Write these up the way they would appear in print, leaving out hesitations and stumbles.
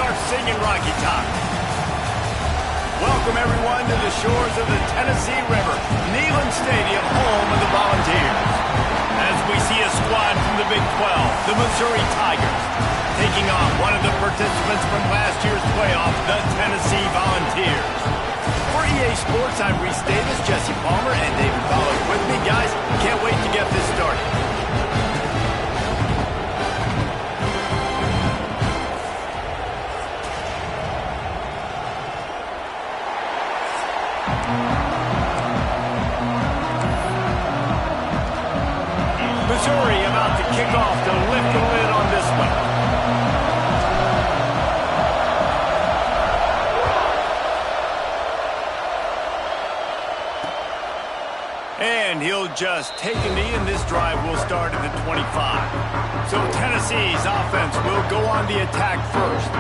start singing Rocky Top. Welcome, everyone, to the shores of the Tennessee River, Neyland Stadium, home of the Volunteers. As we see a squad from the Big 12, the Missouri Tigers, taking on one of the participants from last year's playoff, the Tennessee Volunteers. For EA Sports, I'm Reese Davis, Jesse Palmer, and David Ballard with me. Guys, can't wait to get this started. Missouri about to kick off to lift the lid on this one. And he'll just take a knee, and this drive will start at the 25. So Tennessee's offense will go on the attack first.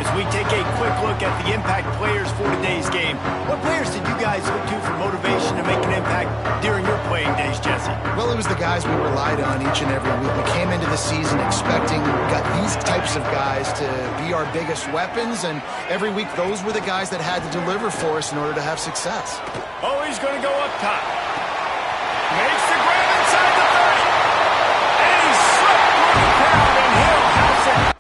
As we take a quick look at the impact players for today's game, what players did you guys look to for motivation to make an impact during your playing days, Jesse? Well, it was the guys we relied on each and every week. We came into the season expecting got these types of guys to be our biggest weapons, and every week those were the guys that had to deliver for us in order to have success. Oh, he's going to go up top. Makes the grab inside the 30. And he's slipped through the crowd, and he'll house it.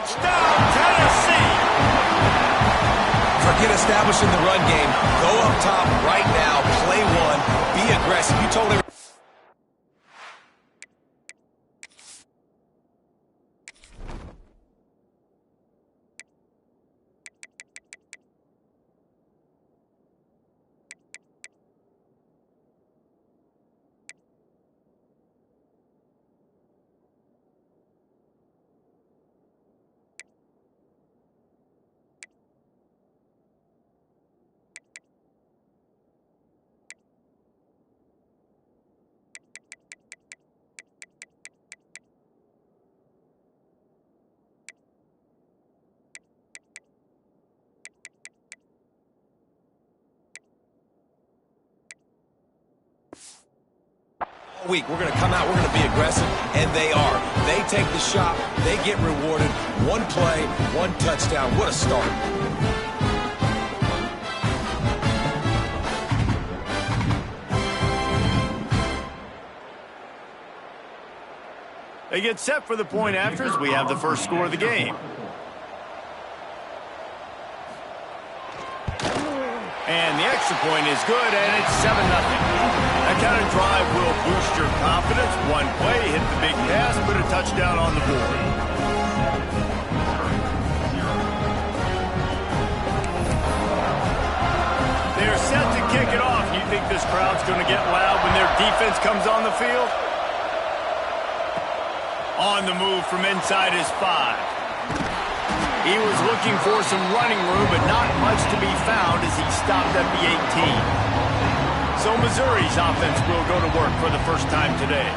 Touchdown, Tennessee! Forget establishing the run game. Go up top right now. Play one. Be aggressive. You told everyone. Week. We're going to come out, we're going to be aggressive, and they are. They take the shot, they get rewarded. One play, one touchdown. What a start. They get set for the point after as we have the first score of the game. And the extra point is good, and it's 7-0. That kind of drive will boost your confidence. One play, hit the big pass, put a touchdown on the board. They're set to kick it off. You think this crowd's going to get loud when their defense comes on the field? On the move from inside his 5. He was looking for some running room, but not much to be found as he stopped at the 18. So Missouri's offense will go to work for the first time today.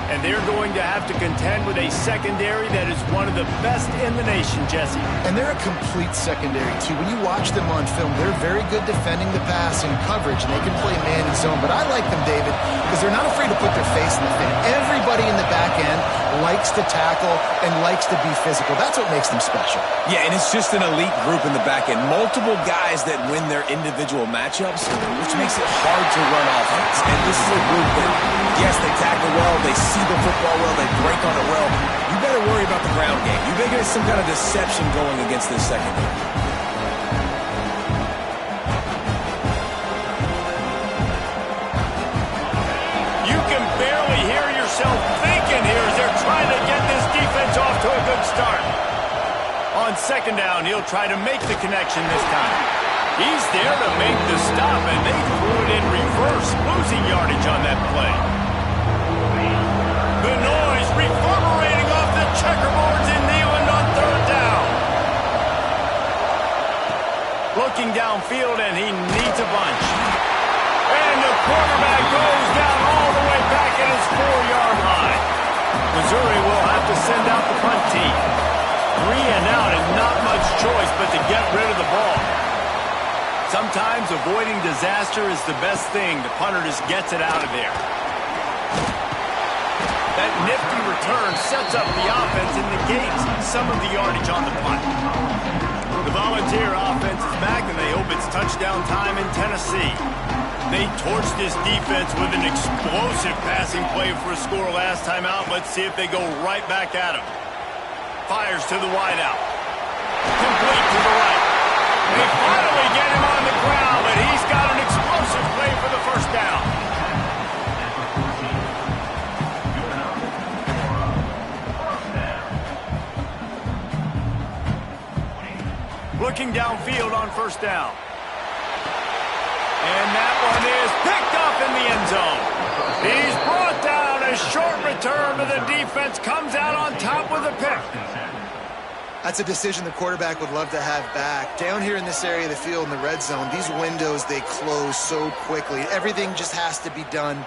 And they're going to have to contend with a secondary that is one of the best in the nation, Jesse. And they're a complete secondary, too. When you watch them on film, they're very good defending the pass and coverage, and they can play man and zone. But I like them, David, because they're not afraid to put their face in the fan. Everybody in the back end likes to tackle and likes to be physical. That's what makes them special. Yeah, and it's just an elite group in the back end. Multiple guys that win their individual matchups, which makes it hard to run offense. And this is a group that, yes, they tackle well, they see the football well, they break on it well. You better worry about the ground game. You better get some kind of deception going against this secondary. On second down, he'll try to make the connection this time. He's there to make the stop, and they threw it in reverse, losing yardage on that play. The noise reverberating off the checkerboards in Neyland on third down. Looking downfield, and he needs a bunch. And the quarterback goes down all the way back at his 4-yard line. Missouri will have to send out the punt team. 3 and out and not much choice but to get rid of the ball. Sometimes avoiding disaster is the best thing. The punter just gets it out of there. That nifty return sets up the offense and negates some of the yardage on the punt. The Volunteer offense is back, and they hope it's touchdown time in Tennessee. They torched this defense with an explosive passing play for a score last time out. Let's see if they go right back at him. Fires to the wideout. Complete to the right. They finally get him on the ground, but he's got an explosive play for the first down. Looking downfield on first down. And that one is picked up in the end zone. He's brought down. A short return to the defense comes out on top with a pick. That's a decision the quarterback would love to have back. Down here in this area of the field in the red zone, these windows, they close so quickly. Everything just has to be done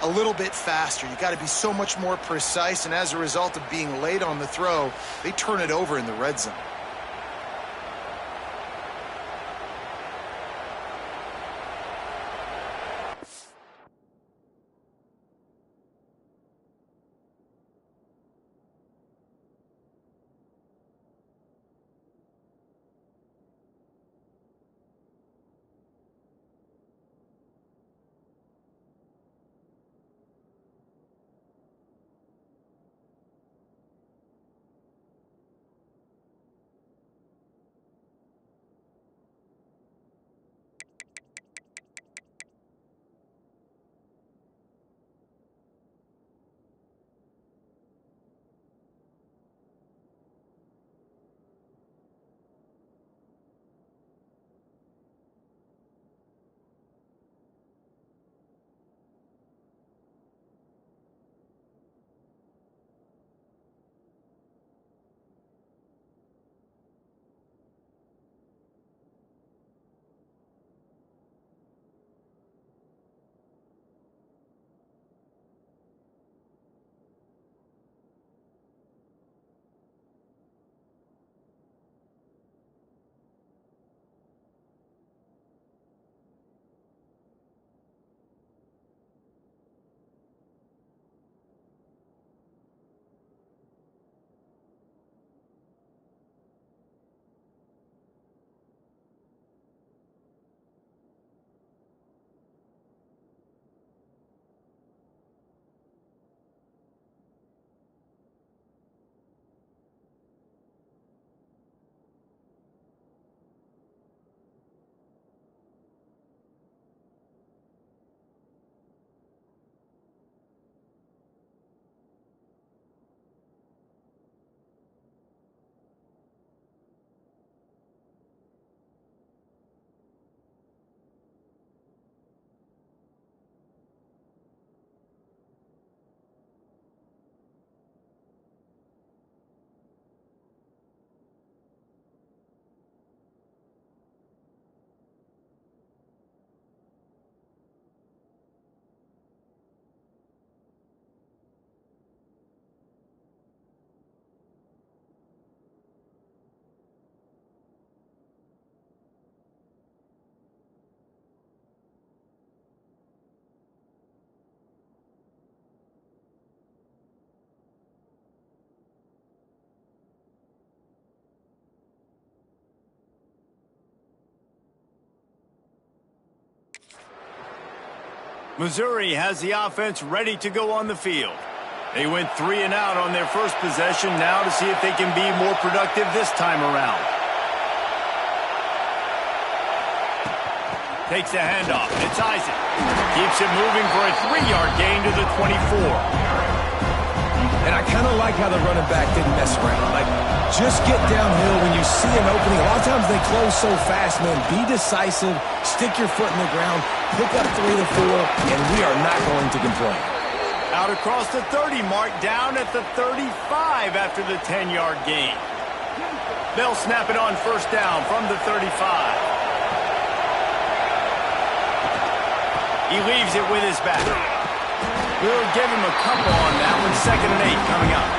a little bit faster. You got to be so much more precise, and as a result of being late on the throw, they turn it over in the red zone. Missouri has the offense ready to go on the field. They went 3 and out on their first possession, now to see if they can be more productive this time around. Takes the handoff. It's Isaac. Keeps it moving for a 3-yard gain to the 24. And I kind of like how the running back didn't mess around. Like, Just get downhill when you see an opening. A lot of times they close so fast, man. Be decisive, stick your foot in the ground, pick up 3 to 4, and we are not going to complain. Out across the 30 mark, down at the 35 after the 10-yard gain. They'll snap it on first down from the 35. He leaves it with his back. We'll give him a couple on that one. 2nd and 8 coming up.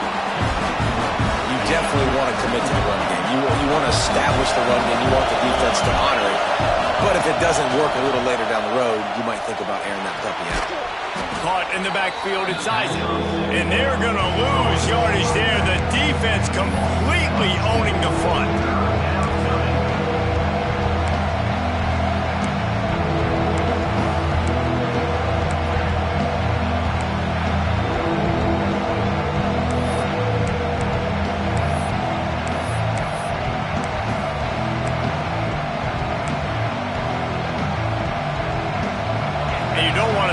You definitely want to commit to the run game. You want to establish the run game. You want the defense to honor it. But if it doesn't work a little later down the road, you might think about airing that puppy out. Caught in the backfield, it's Isaac. And they're going to lose yardage there. The defense completely owning the front.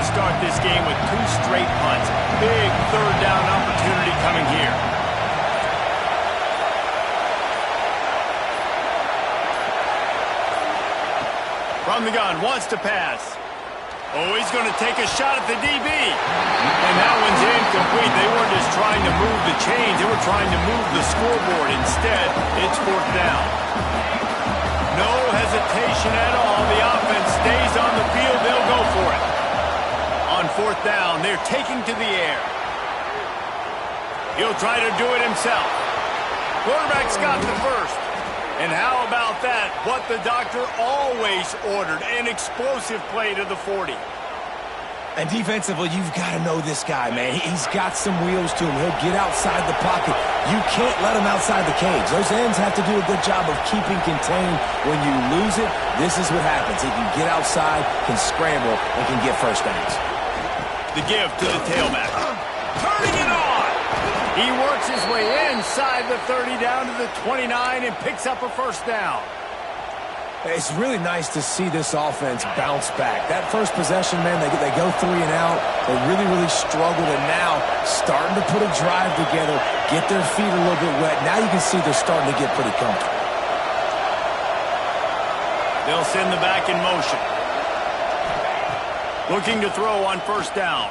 Start this game with 2 straight punts. Big 3rd down opportunity coming here. From the gun, wants to pass. Oh, he's going to take a shot at the DB. And that one's incomplete. They weren't just trying to move the chains. They were trying to move the scoreboard. Instead, it's 4th down. No hesitation at all. The offense stays on the field. They'll go for it. On 4th down, they're taking to the air. He'll try to do it himself. Quarterback's got the first. And how about that? What the doctor always ordered, an explosive play to the 40. And defensively, you've got to know this guy, man. He's got some wheels to him. He'll get outside the pocket. You can't let him outside the cage. Those ends have to do a good job of keeping contained. When you lose it, this is what happens. He can get outside, can scramble, and can get first downs. The give to the tailback. Turning it on. He works his way inside the 30 down to the 29 and picks up a first down. It's really nice to see this offense bounce back. That first possession, man, they go 3 and out. They really struggled, and now starting to put a drive together, get their feet a little bit wet. Now you can see they're starting to get pretty comfortable. They'll send the back in motion. Looking to throw on first down.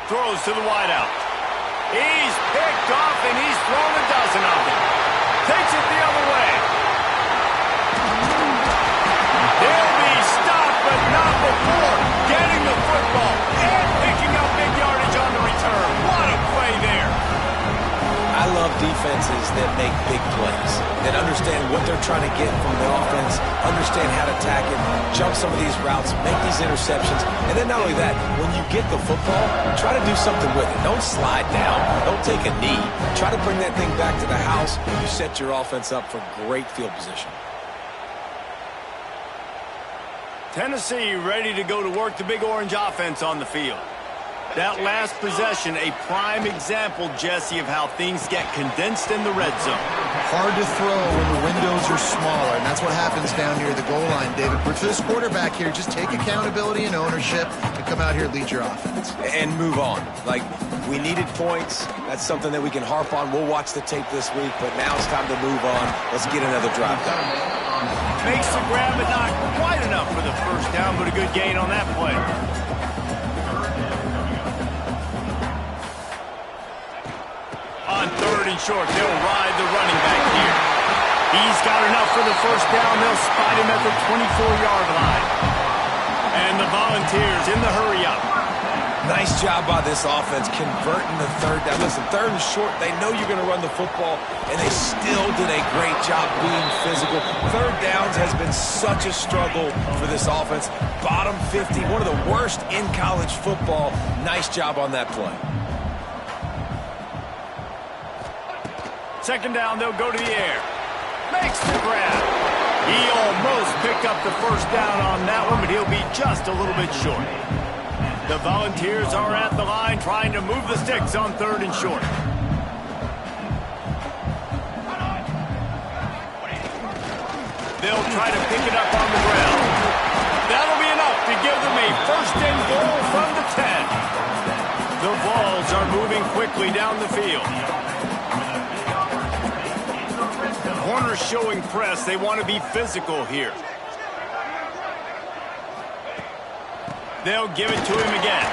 Throws to the wideout. He's picked off, and he's thrown a dozen of them. Takes it the other way. He'll be stopped, but not before getting the football and picking up big yardage on the return. What a play there. I love defenses that make big plays, that understand what they're trying to get from the offense, understand how to attack it, jump some of these routes, make these interceptions, and then not only that, when you get the football, try to do something with it. Don't slide down. Don't take a knee. Try to bring that thing back to the house. You set your offense up for great field position. Tennessee ready to go to work the Big Orange offense on the field. That last possession, a prime example, Jesse, of how things get condensed in the red zone. Hard to throw when the windows are smaller, and that's what happens down near the goal line, David. But for this quarterback here, just take accountability and ownership and come out here and lead your offense. And move on. Like, we needed points. That's something that we can harp on. We'll watch the tape this week, but now it's time to move on. Let's get another drive done. Makes the grab, but not quite enough for the first down, but a good gain on that play. On 3rd and short, they'll ride the running back here. He's got enough for the first down. They'll spot him at the 24-yard line. And the Volunteers in the hurry-up. Nice job by this offense converting the 3rd down. Listen, 3rd and short, they know you're going to run the football, and they still did a great job being physical. 3rd downs has been such a struggle for this offense. Bottom 50, one of the worst in college football. Nice job on that play. 2nd down, they'll go to the air. Makes the grab. He almost picked up the first down on that one, but he'll be just a little bit short. The Volunteers are at the line trying to move the sticks on 3rd and short. They'll try to pick it up on the ground. That'll be enough to give them a 1st and goal from the 10. The Vols are moving quickly down the field. corner showing press. They want to be physical here. They'll give it to him again.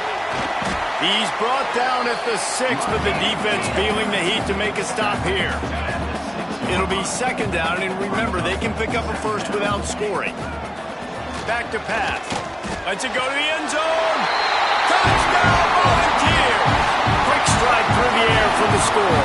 He's brought down at the 6, but the defense feeling the heat to make a stop here. It'll be second down, and remember, they can pick up a first without scoring. Back to pass. Let's it go to the end zone. Touchdown, Volunteers! Quick strike through the air for the score.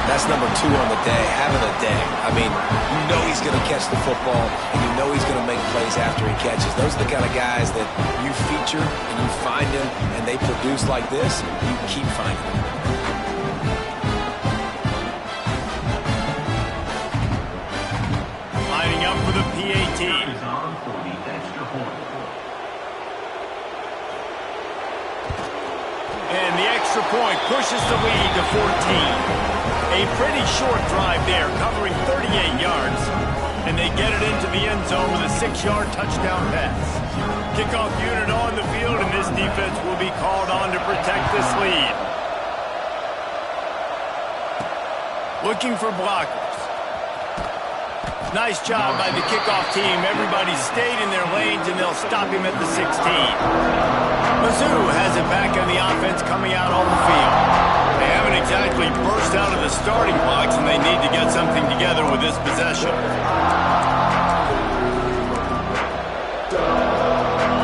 That's number 2 on the day, having a day. I mean, you know he's going to catch the football, and you know he's going to make plays after he catches. Those are the kind of guys that you feature, and you find them, and they produce like this, you keep finding them. Lining up for the PAT. And the extra point pushes the lead to 14. A pretty short drive there, covering 38 yards. And they get it into the end zone with a 6-yard touchdown pass. Kickoff unit on the field, and this defense will be called on to protect this lead. Looking for blockers. Nice job by the kickoff team. Everybody stayed in their lanes, and they'll stop him at the 16. Mizzou has it back on the offense coming out on the field. They haven't exactly burst out of the starting blocks, and they need to get something together with this possession.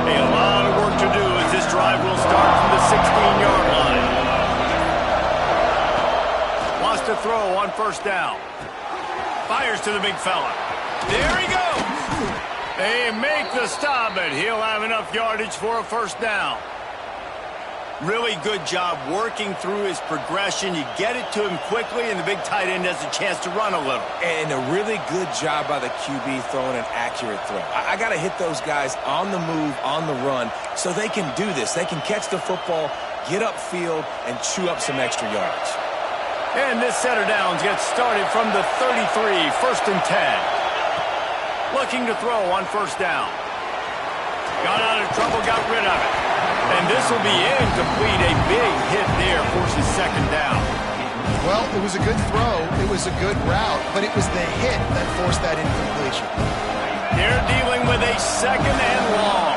A lot of work to do as this drive will start from the 16-yard line. Wants to throw on first down. Fires to the big fella. There he goes. They make the stop, but he'll have enough yardage for a first down. Really good job working through his progression. You get it to him quickly, and the big tight end has a chance to run a little. And a really good job by the QB throwing an accurate throw. I got to hit those guys on the move, on the run, so they can do this. They can catch the football, get upfield, and chew up some extra yards. And this set of downs gets started from the 33, first and 10. Looking to throw on first down. Got out of trouble, got rid of it. And this will be incomplete. A big hit there forces second down. Well, it was a good throw. It was a good route, but it was the hit that forced that incompletion. They're dealing with a second and long.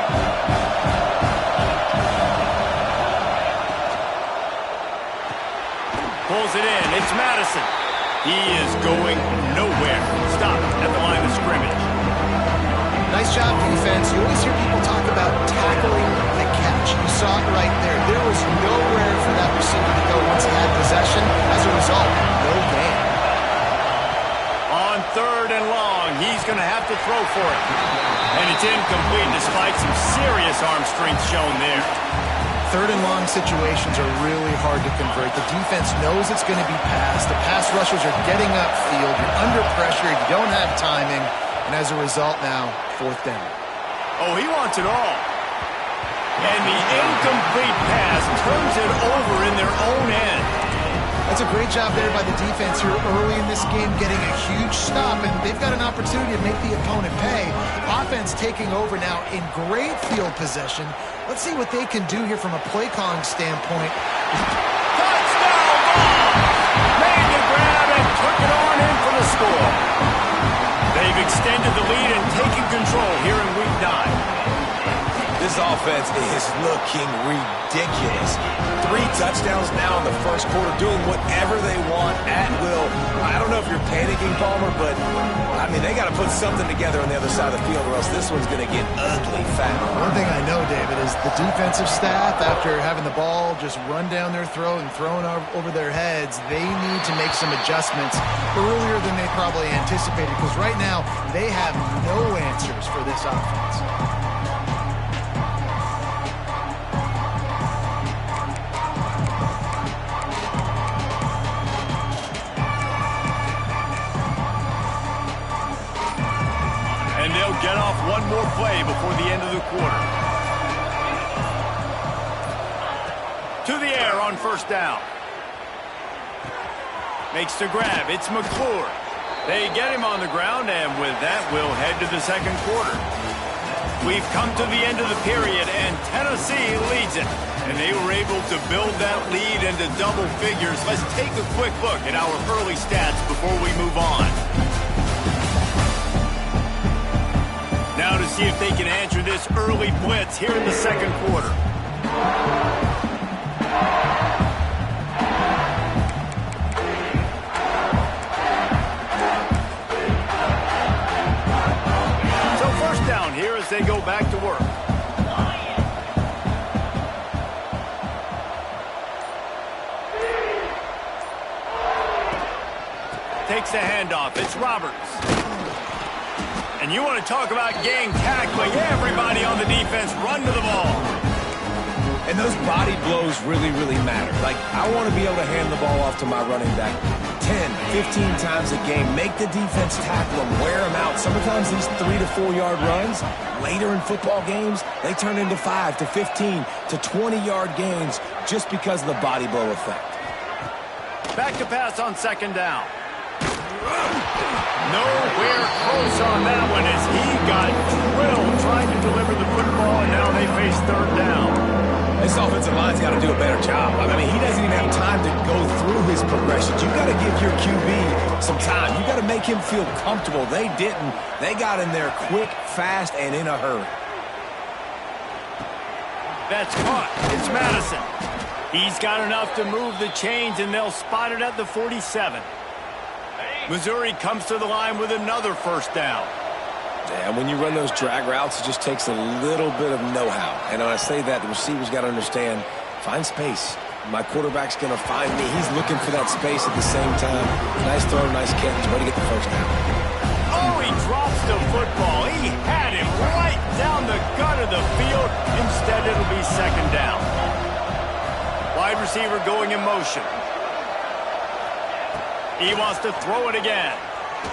Pulls it in. It's Madison. He is going nowhere. Stop at the line of scrimmage. Nice job, defense. You always hear people talk about tackling the catch. You saw it right there. There was nowhere for that receiver to go once he had possession. As a result, no gain. On third and long, he's going to have to throw for it. And it's incomplete despite some serious arm strength shown there. Third and long situations are really hard to convert. The defense knows it's going to be passed. The pass rushers are getting upfield. You're under pressure. You don't have timing. And as a result now, fourth down. Oh, he wants it all. And the incomplete pass turns it over in their own end. That's a great job there by the defense here early in this game, getting a huge stop, and they've got an opportunity to make the opponent pay. Offense taking over now in great field possession. Let's see what they can do here from a play calling standpoint. Touchdown ball! Made the grab and took it on in for the score. They've extended the lead and taken control here in Week 9. This offense is looking ridiculous. 3 touchdowns now in the first quarter, doing whatever they want at will. I don't know if you're panicking, Palmer, but, I mean, they got to put something together on the other side of the field or else this one's going to get ugly fast. One thing I know, David, is the defensive staff, after having the ball just run down their throat and thrown over their heads, they need to make some adjustments earlier than they probably anticipated, because right now they have no answers for this offense. Get off one more play before the end of the quarter. To the air on first down. Makes the grab. It's McClure. They get him on the ground, and with that, we'll head to the second quarter. We've come to the end of the period, and Tennessee leads it. And they were able to build that lead into double figures. Let's take a quick look at our early stats before we move on. see if they can answer this early blitz here in the second quarter. So first down here as they go back to work. Takes the handoff. It's Roberts. And you want to talk about gang tackling. Everybody on the defense run to the ball. And those body blows really, really matter. Like, I want to be able to hand the ball off to my running back 10, 15 times a game. Make the defense tackle them, wear them out. Sometimes these 3 to 4 yard runs, later in football games, they turn into 5 to 15 to 20 yard gains just because of the body blow effect. Back to pass on second down. Nowhere close on that one as he got drilled trying to deliver the football, and now they face third down. This offensive line's got to do a better job. I mean, he doesn't even have time to go through his progressions. You got to give your QB some time. You got to make him feel comfortable. They didn't. They got in there quick, fast, and in a hurry. That's caught. It's Madison. He's got enough to move the chains, and they'll spot it at the 47. Missouri comes to the line with another first down. Yeah, when you run those drag routes, it just takes a little bit of know-how. And when I say that, the receiver's got to understand, find space. My quarterback's going to find me. He's looking for that space at the same time. Nice throw, nice catch. Way to get the first down. Oh, he drops the football. He had him right down the gut of the field. Instead, it'll be second down. Wide receiver going in motion. He wants to throw it again.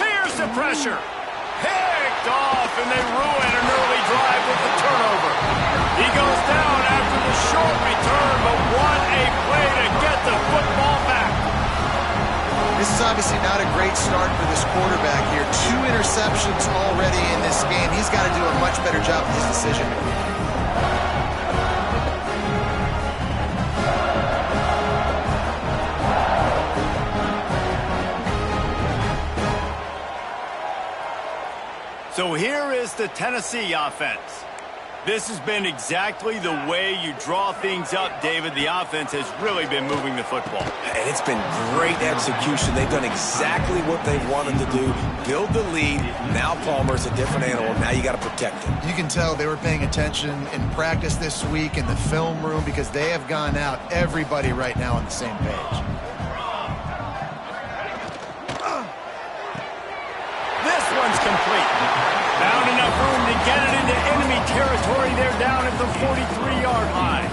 Here's the pressure. Picked off, and they ruin an early drive with the turnover. He goes down after the short return, but what a play to get the football back. This is obviously not a great start for this quarterback here. 2 interceptions already in this game. He's got to do a much better job with his decision making. So here is the Tennessee offense. This has been exactly the way you draw things up, David. The offense has really been moving the football. And it's been great execution. They've done exactly what they wanted to do. Build the lead. Now Palmer's a different animal. Now you got to protect him. You can tell they were paying attention in practice this week in the film room because they have gone out, everybody right now on the same page. This one's complete. Found enough room to get it into enemy territory. They're down at the 43-yard line.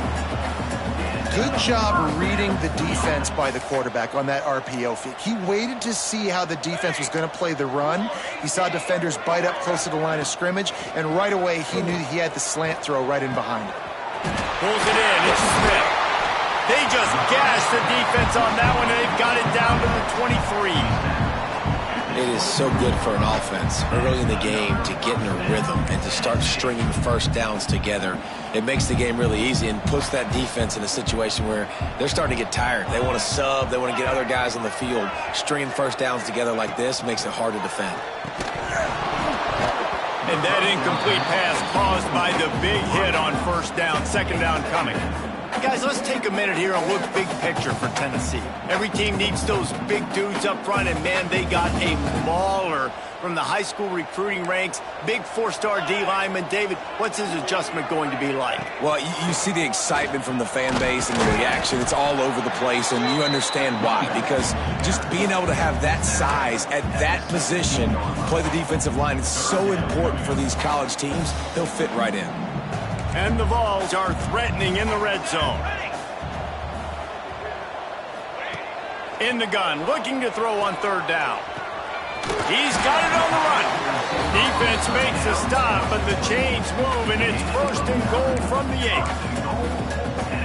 Good job reading the defense by the quarterback on that RPO fake. He waited to see how the defense was going to play the run. He saw defenders bite up close to the line of scrimmage, and right away he knew he had the slant throw right in behind him. Pulls it in. It's Smith. They just gashed the defense on that one, and they've got it down to the 23. It is so good for an offense early in the game to get in a rhythm and to start stringing first downs together. It makes the game really easy and puts that defense in a situation where they're starting to get tired. They want to sub. They want to get other guys on the field. Stringing first downs together like this makes it hard to defend. And that incomplete pass caused by the big hit on first down. Second down coming. Guys, let's take a minute here and look big picture for Tennessee. Every team needs those big dudes up front, and, man, they got a mauler from the high school recruiting ranks. Big 4-star D lineman. David, what's his adjustment going to be like? Well, you see the excitement from the fan base and the reaction. It's all over the place, and you understand why. Because just being able to have that size at that position, play the defensive line, it's so important for these college teams. They'll fit right in. And the Vols are threatening in the red zone. In the gun, looking to throw on third down. He's got it on the run. Defense makes a stop, but the chains move, and it's first and goal from the 8.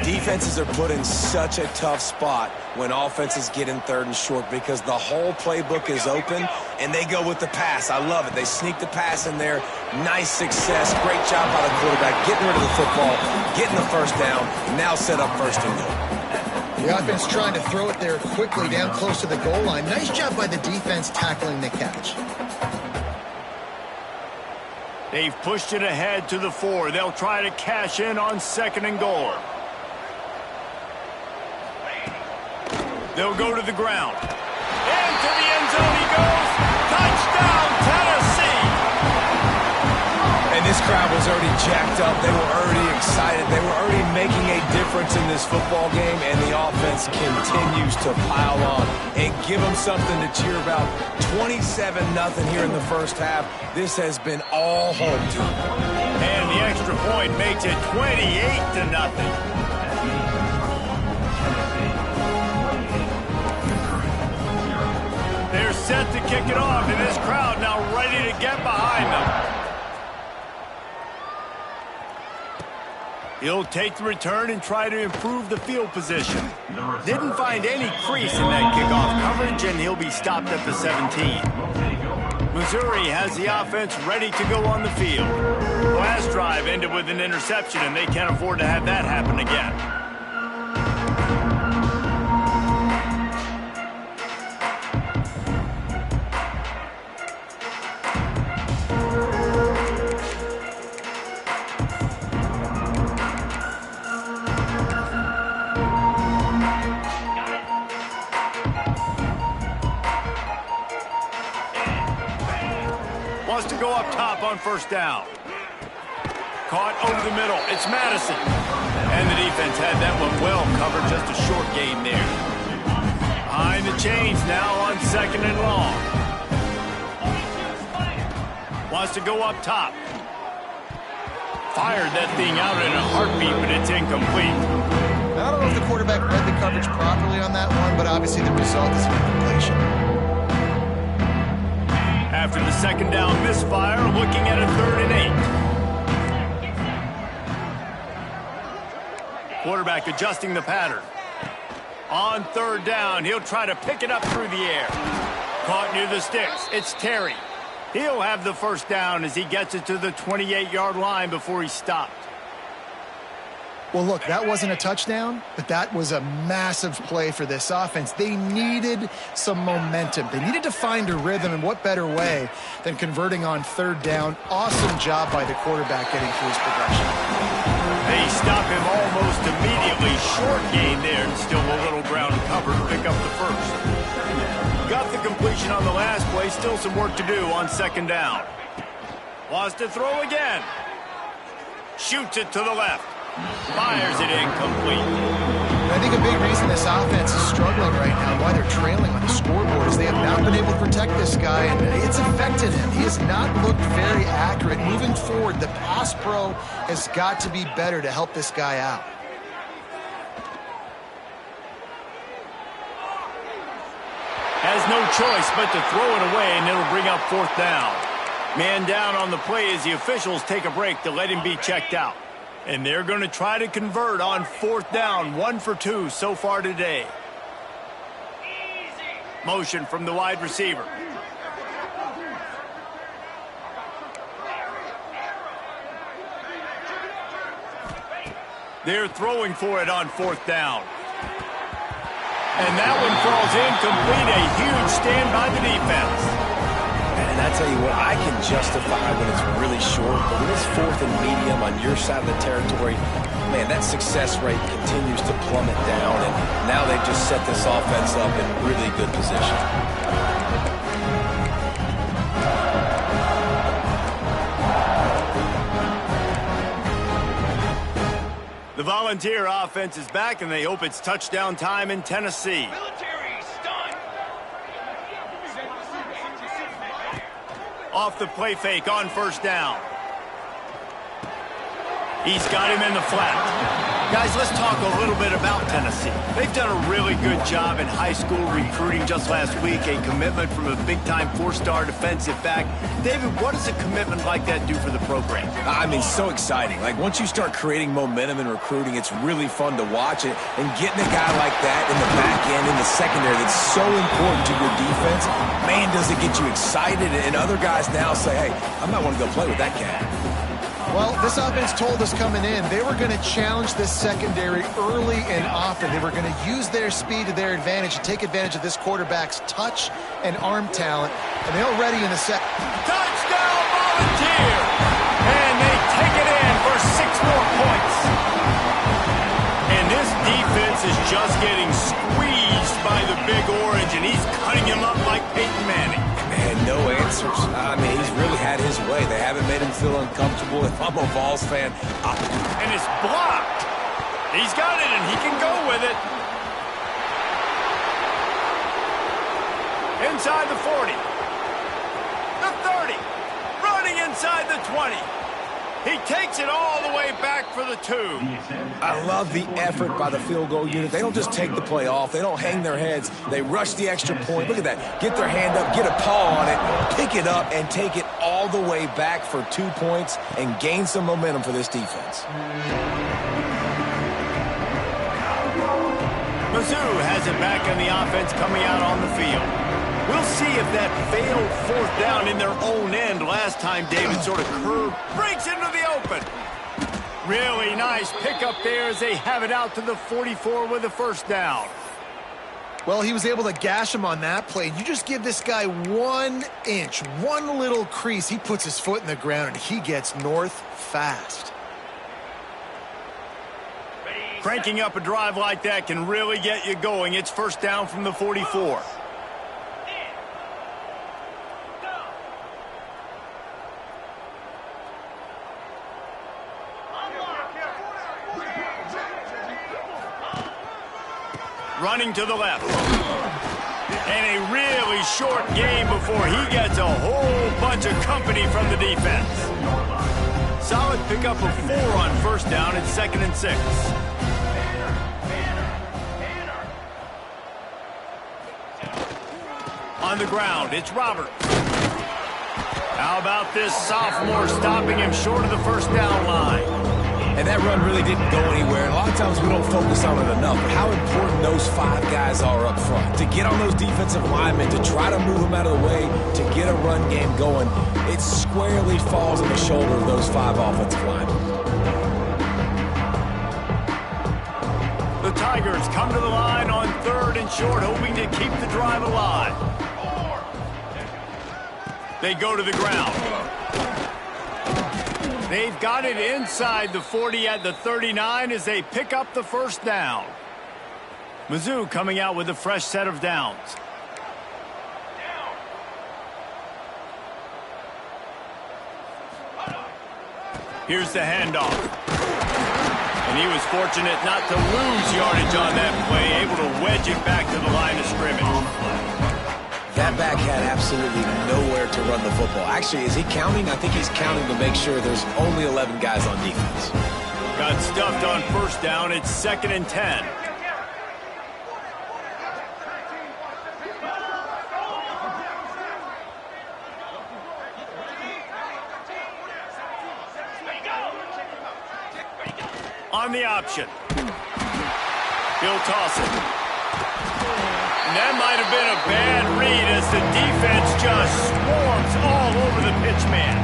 Defenses are put in such a tough spot when offenses get in third and short because the whole playbook is open, and they go with the pass. I love it. They sneak the pass in there. Nice success. Great job by the quarterback getting rid of the football, getting the first down, now set up first and goal. The offense trying to throw it there quickly down close to the goal line. Nice job by the defense tackling the catch. They've pushed it ahead to the 4. They'll try to cash in on 2nd and goal. They'll go to the ground. Into the end zone he goes. Touchdown, Tennessee! And this crowd was already jacked up. They were already excited. They were already making a difference in this football game, and the offense continues to pile on and give them something to cheer about. 27-0 here in the first half. This has been all home team. And the extra point makes it 28-0. They're set to kick it off, and this crowd now ready to get behind them. He'll take the return and try to improve the field position. Didn't find any crease in that kickoff coverage, and he'll be stopped at the 17. Missouri has the offense ready to go on the field. Last drive ended with an interception, and they can't afford to have that happen again. Wants to go up top on 1st down. Caught over the middle. It's Madison. And the defense had that one well covered. Just a short gain there. Behind the chains now on 2nd and long. Wants to go up top. Fired that thing out in a heartbeat, but it's incomplete. I don't know if the quarterback read the coverage properly on that one, but obviously the result is an incompletion. After the 2nd down misfire, looking at a 3rd and 8. Quarterback adjusting the pattern. On 3rd down, he'll try to pick it up through the air. Caught near the sticks. It's Terry. He'll have the 1st down as he gets it to the 28-yard line before he's stopped. Well, look, that wasn't a touchdown, but that was a massive play for this offense. They needed some momentum. They needed to find a rhythm, and what better way than converting on 3rd down. Awesome job by the quarterback getting through his progression. They stop him almost immediately. Short gain there, and still a little ground cover to pick up the 1st. Got the completion on the last play. Still some work to do on 2nd down. Wants to throw again. Shoots it to the left. Fires it incomplete. I think a big reason this offense is struggling right now, why they're trailing on the scoreboard, is they have not been able to protect this guy, and it's affected him. He has not looked very accurate. Moving forward, the pass pro has got to be better to help this guy out. Has no choice but to throw it away, and it'll bring up 4th down. Man down on the play as the officials take a break to let him be checked out. And they're going to try to convert on 4th down. 1 for 2 so far today. Motion from the wide receiver. They're throwing for it on 4th down. And that one falls incomplete. A huge stand by the defense. And I tell you what, I can justify when it's really short, but when it's 4th and medium on your side of the territory, man, that success rate continues to plummet down, and now they've just set this offense up in really good position. The Volunteer offense is back, and they hope it's touchdown time in Tennessee. Off the play fake on 1st down. He's got him in the flat. Guys, let's talk a little bit about Tennessee. They've done a really good job in high school recruiting just last week, a commitment from a big-time 4-star defensive back. David, what does a commitment like that do for the program? I mean, so exciting. Like, once you start creating momentum in recruiting, it's really fun to watch it. And getting a guy like that in the back end, in the secondary, that's so important to your defense, man, does it get you excited. And other guys now say, hey, I might want to go play with that cat. Well, this offense told us coming in they were going to challenge this secondary early and often. They were going to use their speed to their advantage and take advantage of this quarterback's touch and arm talent. And they're already in the second. Touchdown, Volunteer! more points. And this defense is just getting squeezed by the Big Orange, and he's cutting him up like Peyton Manning. Man, no answers. I mean, he's really had his way. They haven't made him feel uncomfortable. If I'm a Vols fan, and it's blocked. He's got it, and he can go with it. Inside the 40. The 30. Running inside the 20. He takes it all the way back for the 2. I love the effort by the field goal unit. They don't just take the play off. They don't hang their heads. They rush the extra point. Look at that. Get their hand up, get a paw on it, pick it up, and take it all the way back for 2 points and gain some momentum for this defense. Mizzou has it back in the offense coming out on the field. We'll see if that failed 4th down in their own end last time David sort of curved, breaks into the open. Really nice pickup there as they have it out to the 44 with the 1st down. Well, he was able to gash him on that play. You just give this guy 1 inch, one little crease. He puts his foot in the ground, and he gets north fast. Cranking up a drive like that can really get you going. It's 1st down from the 44. Running to the left. And a really short game before he gets a whole bunch of company from the defense. Solid pickup of 4 on 1st down. It's 2nd and 6. On the ground, it's Roberts. How about this sophomore stopping him short of the 1st down line? And that run really didn't go anywhere. And a lot of times we don't focus on it enough. But how important those 5 guys are up front. To get on those defensive linemen, to try to move them out of the way, to get a run game going, it squarely falls on the shoulder of those 5 offensive linemen. The Tigers come to the line on 3rd and short, hoping to keep the drive alive. They go to the ground. They've got it inside the 40 at the 39 as they pick up the 1st down. Mizzou coming out with a fresh set of downs. Here's the handoff. And he was fortunate not to lose yardage on that play, able to wedge it back to the line of scrimmage. That back had absolutely nowhere to run the football. Actually, is he counting? I think he's counting to make sure there's only 11 guys on defense. Got stuffed on 1st down. It's 2nd and 10. On the option. He'll toss it. And that might have been a bad read as the defense just swarms all over the pitch man.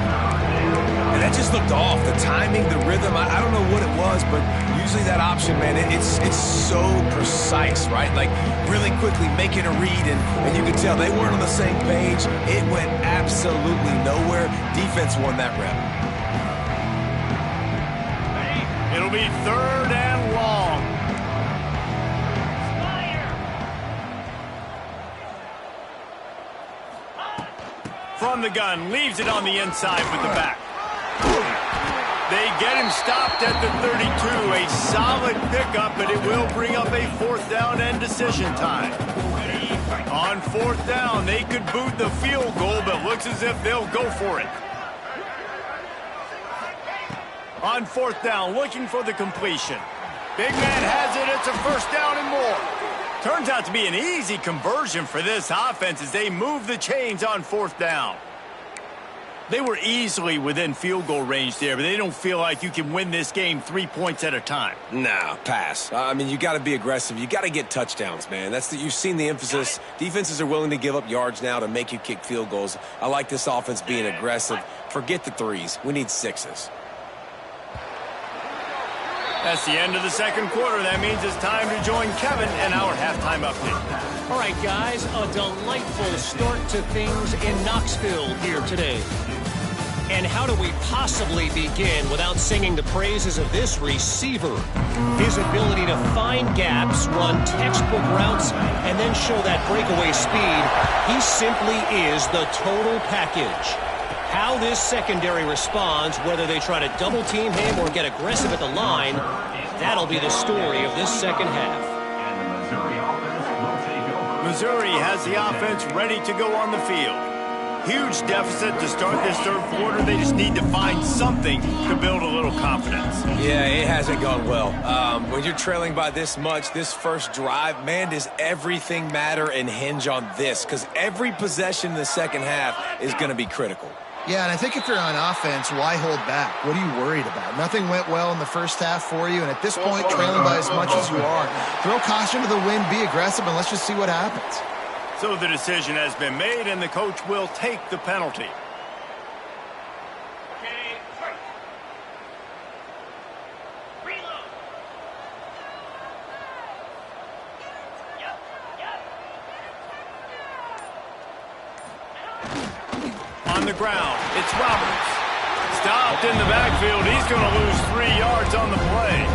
And that just looked off. The timing, the rhythm, I don't know what it was, but usually that option, man, it's so precise, right? Like really quickly making a read, and you could tell they weren't on the same page. It went absolutely nowhere. Defense won that rep. It'll be 3rd and long. From the gun, leaves it on the inside with the back. They get him stopped at the 32. A solid pickup, but it will bring up a 4th down and decision time. On 4th down, they could boot the field goal, but looks as if they'll go for it. On 4th down, looking for the completion. Big man has it. It's a 1st down and more. Turns out to be an easy conversion for this offense as they move the chains on 4th down. They were easily within field goal range there, but they don't feel like you can win this game 3 points at a time. Nah, pass. I mean, you got to be aggressive. You got to get touchdowns, man. You've seen the emphasis. Defenses are willing to give up yards now to make you kick field goals. I like this offense being aggressive. Forget the 3s. We need 6s. That's the end of the 2nd quarter. That means it's time to join Kevin and our halftime update. All right, guys, a delightful start to things in Knoxville here today. And how do we possibly begin without singing the praises of this receiver? His ability to find gaps, run textbook routes, and then show that breakaway speed, he simply is the total package. How this secondary responds, whether they try to double-team him or get aggressive at the line, that'll be the story of this second half. Missouri has the offense ready to go on the field. Huge deficit to start this third quarter. They just need to find something to build a little confidence. Yeah, it hasn't gone well. When you're trailing by this much, this first drive, man, does everything matter and hinge on this? Because every possession in the second half is going to be critical. Yeah, and I think if you're on offense, why hold back? What are you worried about? Nothing went well in the first half for you, and at this point, trailing by as much as you are, throw caution to the wind, be aggressive, and let's just see what happens. So the decision has been made, and the coach will take the penalty. On the ground, it's Roberts. Stopped in the backfield. He's going to lose 3 yards on the play.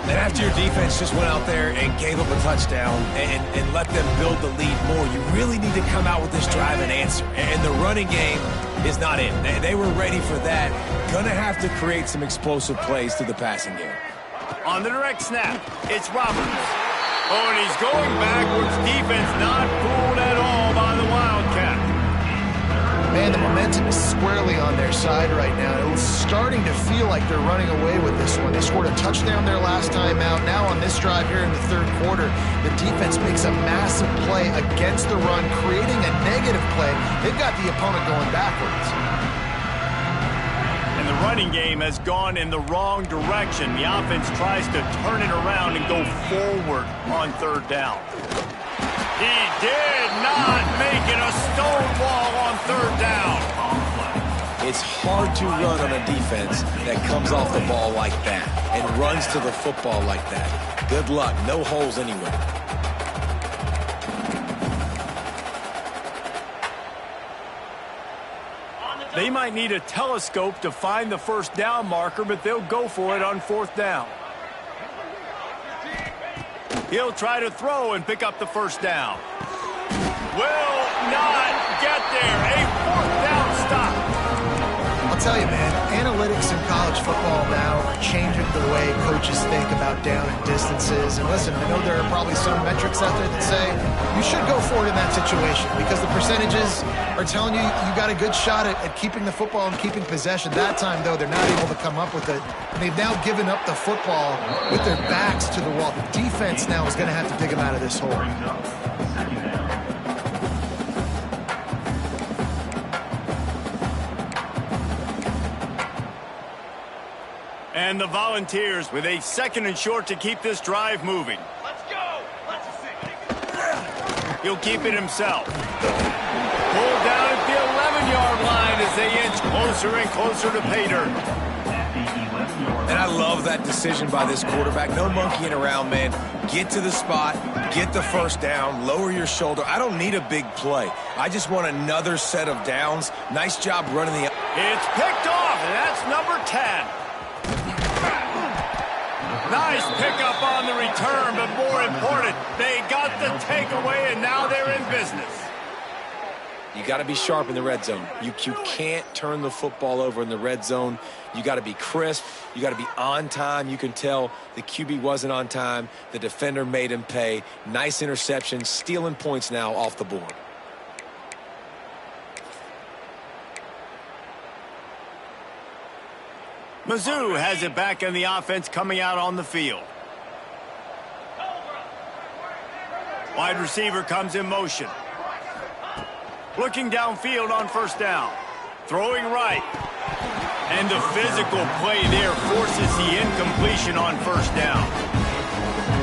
And after your defense just went out there and gave up a touchdown and let them build the lead more, you really need to come out with this drive and answer. And the running game is not in. They were ready for that. Going to have to create some explosive plays through the passing game. On the direct snap, it's Roberts. Oh, and he's going backwards. Defense not fooled at all by the Wildcat. Man, the momentum is squarely on their side right now. It's starting to feel like they're running away with this one. They scored a touchdown their last time out. Now on this drive here in the third quarter, the defense makes a massive play against the run, creating a negative play. They've got the opponent going backwards. And the running game has gone in the wrong direction. The offense tries to turn it around and go forward on third down. He did not make it a stonewall on third down. It's hard to run on a defense that comes off the ball like that and runs to the football like that. Good luck. No holes anywhere. They might need a telescope to find the first down marker, but they'll go for it on fourth down. He'll try to throw and pick up the first down. Will not get there. A fourth down stop. I'll tell you, man, analytics in college football now are changing the way coaches think about down and distances. And listen, I know there are probably some metrics out there that say you should go for it in that situation because the percentages are telling you you got a good shot at keeping the football and keeping possession. That time, though, they're not able to come up with it. And they've now given up the football with their backs to the wall. The defense now is going to have to dig them out of this hole. And the Volunteers with a 2nd and short to keep this drive moving. Let's go! He'll keep it himself. Pulled down at the 11-yard line as they inch closer and closer to pay dirt. And I love that decision by this quarterback. No monkeying around, man. Get to the spot, get the first down, lower your shoulder. I don't need a big play. I just want another set of downs. Nice job running the... It's picked off, and that's number 10. Nice pickup on the return, but more important, they got the takeaway, and now they're in business. You got to be sharp in the red zone. You can't turn the football over in the red zone. You got to be crisp. You got to be on time. You can tell the QB wasn't on time. The defender made him pay. Nice interception, stealing points now off the board. Mizzou has it back in the offense coming out on the field. Wide receiver comes in motion. Looking downfield on first down. Throwing right. And the physical play there forces the incompletion on first down.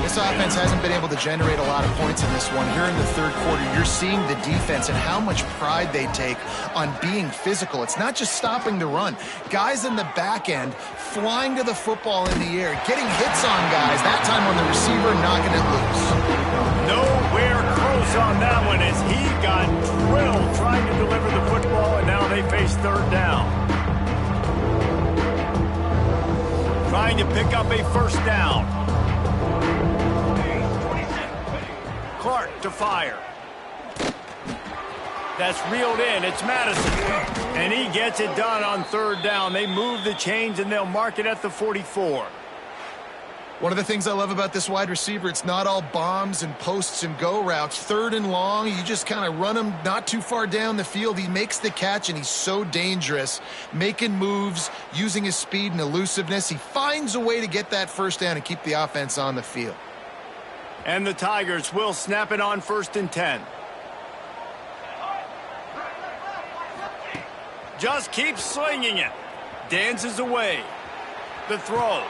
This offense hasn't been able to generate a lot of points in this one. Here in the third quarter, you're seeing the defense and how much pride they take on being physical. It's not just stopping the run. Guys in the back end flying to the football in the air, getting hits on guys, that time on the receiver, knocking it loose. Nowhere close on that one as he got drilled trying to deliver the football, and now they face third down. Trying to pick up a first down. Clark to fire. That's reeled in. It's Madison. And he gets it done on third down. They move the chains, and they'll mark it at the 44. One of the things I love about this wide receiver, it's not all bombs and posts and go routes. Third and long, you just kind of run him not too far down the field. He makes the catch, and he's so dangerous, making moves, using his speed and elusiveness. He finds a way to get that first down and keep the offense on the field. And the Tigers will snap it on 1st and 10. Just keeps slinging it. Dances away. The throw.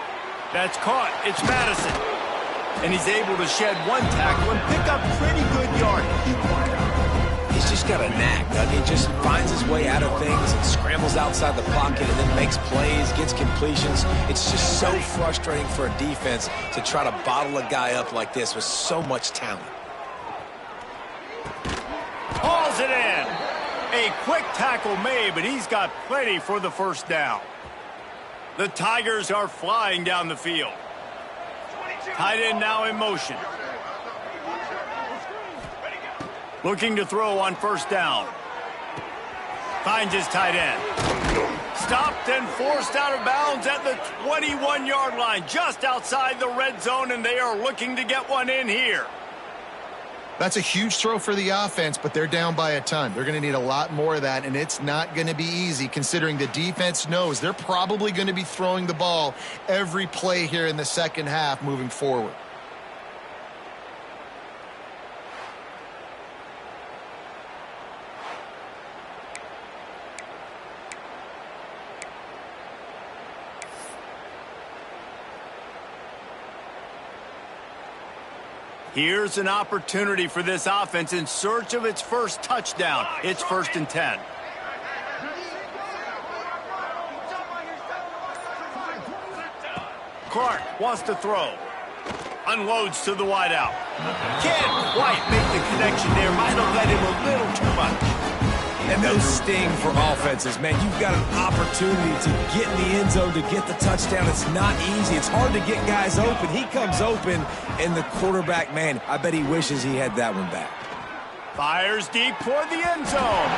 That's caught. It's Madison. And he's able to shed one tackle and pick up pretty good yardage. He's just got a knack, doesn't he? Just finds his way out of things and scrambles outside the pocket and then makes plays, gets completions. It's just so frustrating for a defense to try to bottle a guy up like this with so much talent. Hauls it in. A quick tackle made, but he's got plenty for the first down. The Tigers are flying down the field. Tight end now in motion. Looking to throw on first down. Finds his tight end. Stopped and forced out of bounds at the 21-yard line, just outside the red zone, and they are looking to get one in here. That's a huge throw for the offense, but they're down by a ton. They're going to need a lot more of that, and it's not going to be easy considering the defense knows they're probably going to be throwing the ball every play here in the second half moving forward. Here's an opportunity for this offense in search of its first touchdown. It's 1st and 10. Clark wants to throw. Unloads to the wideout. Can't quite make the connection there. Might have led him a little too much. And those sting for offenses, man. You've got an opportunity to get in the end zone, to get the touchdown. It's not easy. It's hard to get guys open. He comes open, and the quarterback, man, I bet he wishes he had that one back. Fires deep toward the end zone.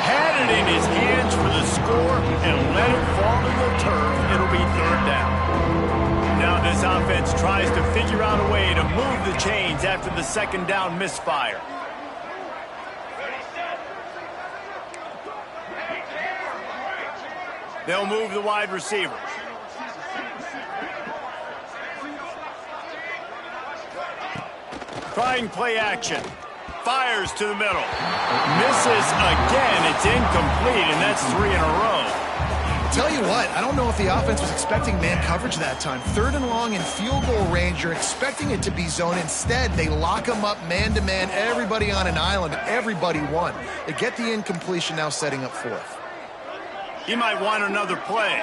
Had it in his hands for the score and let it fall to the turf. It'll be third down. Now this offense tries to figure out a way to move the chains after the second down misfire. They'll move the wide receiver. Trying play action. Fires to the middle. Misses again. It's incomplete, and that's 3 in a row. Tell you what, I don't know if the offense was expecting man coverage that time. Third and long in field goal range, you're expecting it to be zone. Instead, they lock them up man-to-man, everybody on an island, everybody won. They get the incompletion, now setting up fourth. He might want another play.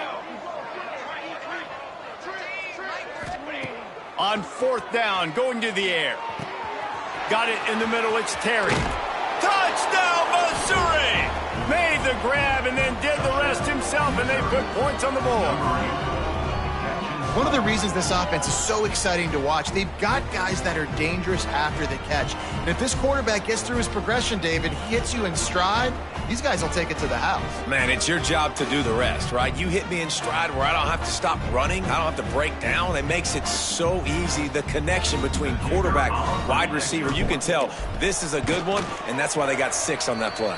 On 4th down, going to the air. Got it in the middle, it's Terry. Touchdown, Missouri! Made the grab and then did the rest himself, and they put points on the board. One of the reasons this offense is so exciting to watch, they've got guys that are dangerous after the catch. And if this quarterback gets through his progression, David, hits you in stride, these guys will take it to the house. Man, it's your job to do the rest, right? You hit me in stride where I don't have to stop running. I don't have to break down. It makes it so easy. The connection between quarterback, wide receiver, you can tell this is a good one, and that's why they got 6 on that play.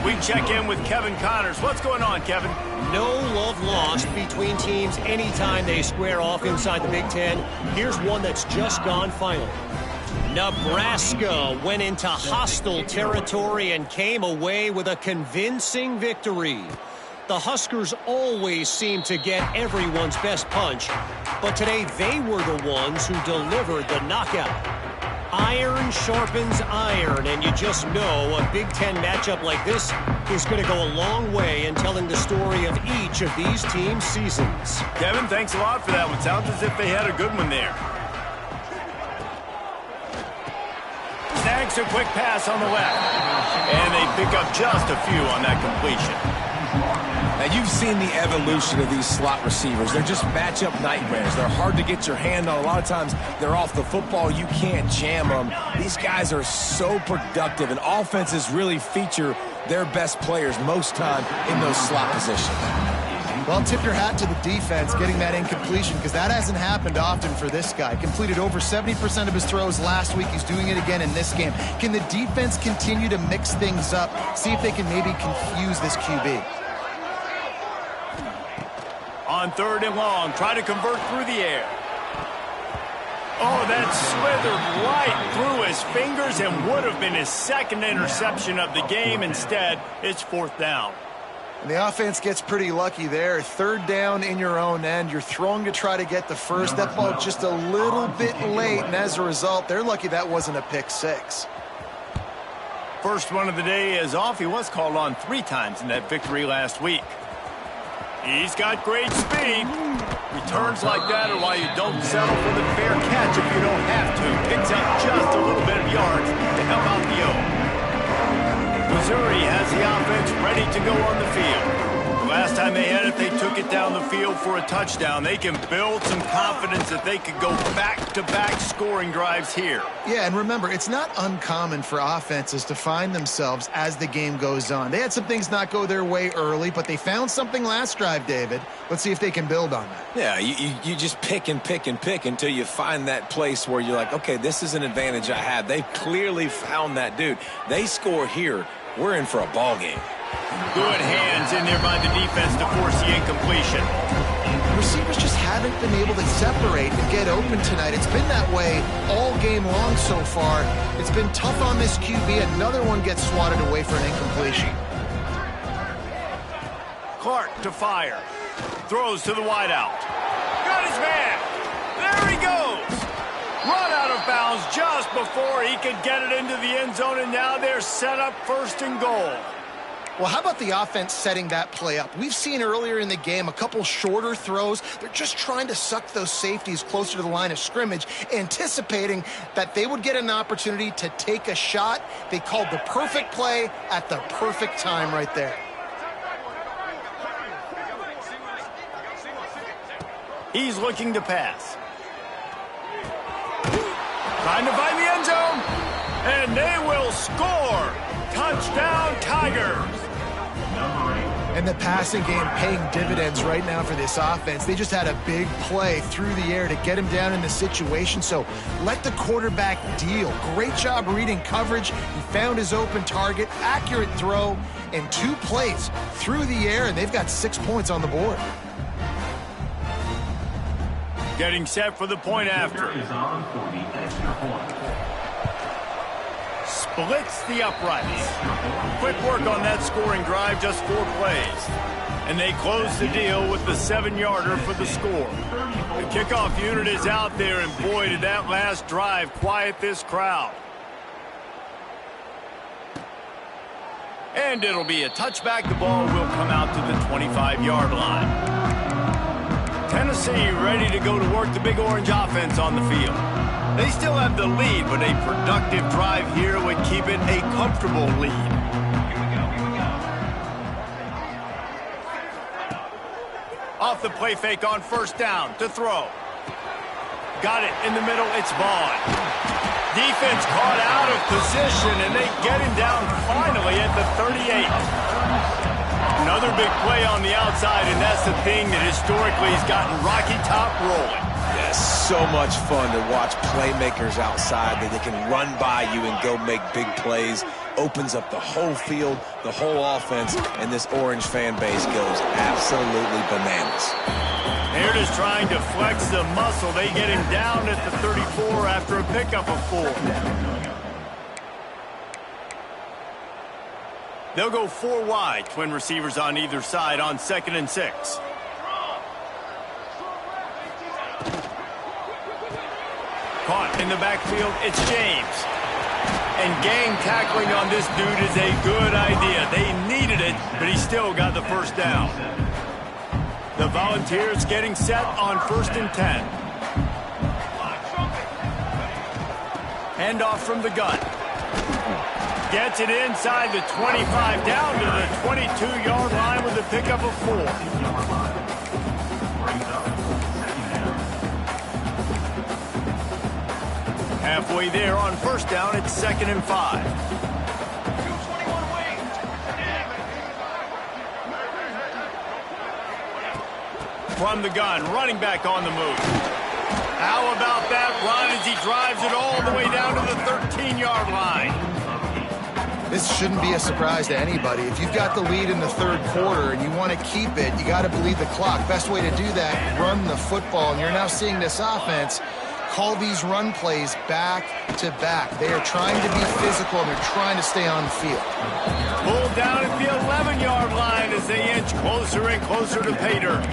We check in with Kevin Connors. What's going on, Kevin? No love lost between teams anytime they square off inside the Big Ten. Here's one that's just gone final. Nebraska went into hostile territory and came away with a convincing victory. The Huskers always seem to get everyone's best punch, but today they were the ones who delivered the knockout. Iron sharpens iron, and you just know a Big Ten matchup like this is going to go a long way in telling the story of each of these teams' seasons. Kevin, thanks a lot for that one. Sounds as if they had a good one there. Snags a quick pass on the left, and they pick up just a few on that completion. Now, you've seen the evolution of these slot receivers. They're just matchup nightmares. They're hard to get your hand on. A lot of times, they're off the football. You can't jam them. These guys are so productive, and offenses really feature their best players most time in those slot positions. Well, tip your hat to the defense getting that incompletion, because that hasn't happened often for this guy. Completed over 70% of his throws last week. He's doing it again in this game. Can the defense continue to mix things up? See if they can maybe confuse this QB. On 3rd and long, try to convert through the air. Oh, that slithered right through his fingers and would have been his 2nd interception of the game. Instead, it's 4th down. And the offense gets pretty lucky there. 3rd down in your own end. You're throwing to try to get the first. That ball just a little bit late, and as a result, they're lucky that wasn't a pick 6. First one of the day is off. He was called on 3 times in that victory last week. He's got great speed. Returns like that are why you don't settle for the fair catch if you don't have to. Picks up just a little bit of yards to help out the O. Missouri has the offense ready to go on the field. The last time they had it, they took it down the field for a touchdown. They can build some confidence that they could go back-to-back scoring drives here. Yeah, and remember, it's not uncommon for offenses to find themselves as the game goes on. They had some things not go their way early, but they found something last drive, David. Let's see if they can build on that. Yeah, you just pick and pick and pick until you find that place where you're like, okay, this is an advantage I have. They clearly found that dude. They score here. We're in for a ball game. Good hands in there by the defense to force the incompletion. Receivers just haven't been able to separate and get open tonight. It's been that way all game long so far. It's been tough on this QB. Another one gets swatted away for an incompletion. Clark to fire. Throws to the wideout. Got his man. There he goes. Run out of bounds just before he could get it into the end zone, and now they're set up 1st and goal. Well, how about the offense setting that play up? We've seen earlier in the game a couple shorter throws. They're just trying to suck those safeties closer to the line of scrimmage, anticipating that they would get an opportunity to take a shot. They called the perfect play at the perfect time right there. He's looking to pass. Trying to find the end zone. And they will score. Touchdown, Tigers. And the passing game paying dividends right now for this offense. They just had a big play through the air to get him down in the situation. So let the quarterback deal. Great job reading coverage. He found his open target, accurate throw, and 2 plays through the air, and they've got 6 points on the board. Getting set for the point after. Splits the uprights. Quick work on that scoring drive, just 4 plays. And they close the deal with the 7-yarder for the score. The kickoff unit is out there, and boy, did that last drive quiet this crowd. And it'll be a touchback. The ball will come out to the 25-yard line. Tennessee ready to go to work the Big Orange offense on the field. They still have the lead, but a productive drive here would keep it a comfortable lead. Off the play fake on 1st down to throw. Got it in the middle. It's Vaughn. Defense caught out of position, and they get him down finally at the 38. Another big play on the outside, and that's the thing that historically has gotten Rocky Top rolling. Yeah, so much fun to watch playmakers outside that they can run by you and go make big plays. Opens up the whole field, the whole offense, and this Orange fan base goes absolutely bananas. They're just trying to flex the muscle. They get him down at the 34 after a pickup of 4. They'll go 4 wide, twin receivers on either side on 2nd and 6. Caught in the backfield, it's James. And gang tackling on this dude is a good idea. They needed it, but he still got the 1st down. The Volunteers getting set on 1st and 10. Handoff from the gun. Gets it inside the 25, down to the 22-yard line with a pickup of 4. Halfway there on first down, it's 2nd and 5. From the gun, running back on the move. How about that run as he drives it all the way down to the 13-yard line? This shouldn't be a surprise to anybody. If you've got the lead in the third quarter and you want to keep it, you got to bleed the clock. Best way to do that, run the football. And you're now seeing this offense call these run plays back to back. They are trying to be physical and they're trying to stay on the field. Pulled down at the 11-yard line as they inch closer and closer to pay dirt.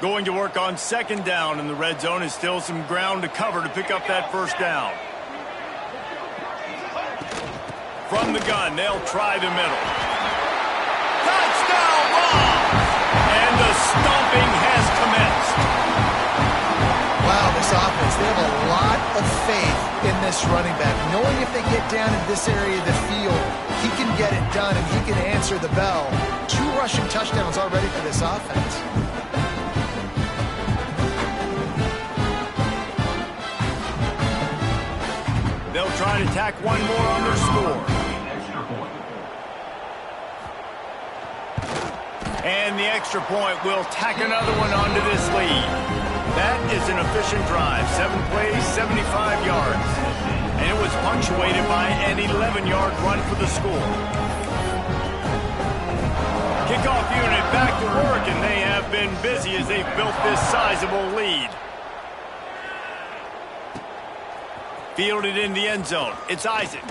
Going to work on 2nd down in the red zone is still some ground to cover to pick up that first down. From the gun, they'll try the middle. Touchdown ball! And the stomping has commenced. Wow, this offense, they have a lot of faith in this running back. Knowing if they get down in this area of the field, he can get it done and he can answer the bell. 2 rushing touchdowns already for this offense. They'll try to tack one more on their score. And the extra point will tack another one onto this lead. That is an efficient drive. 7 plays, 75 yards. And it was punctuated by an 11-yard run for the score. Kickoff unit back to work, and they have been busy as they've built this sizable lead. Fielded in the end zone. It's Isaac.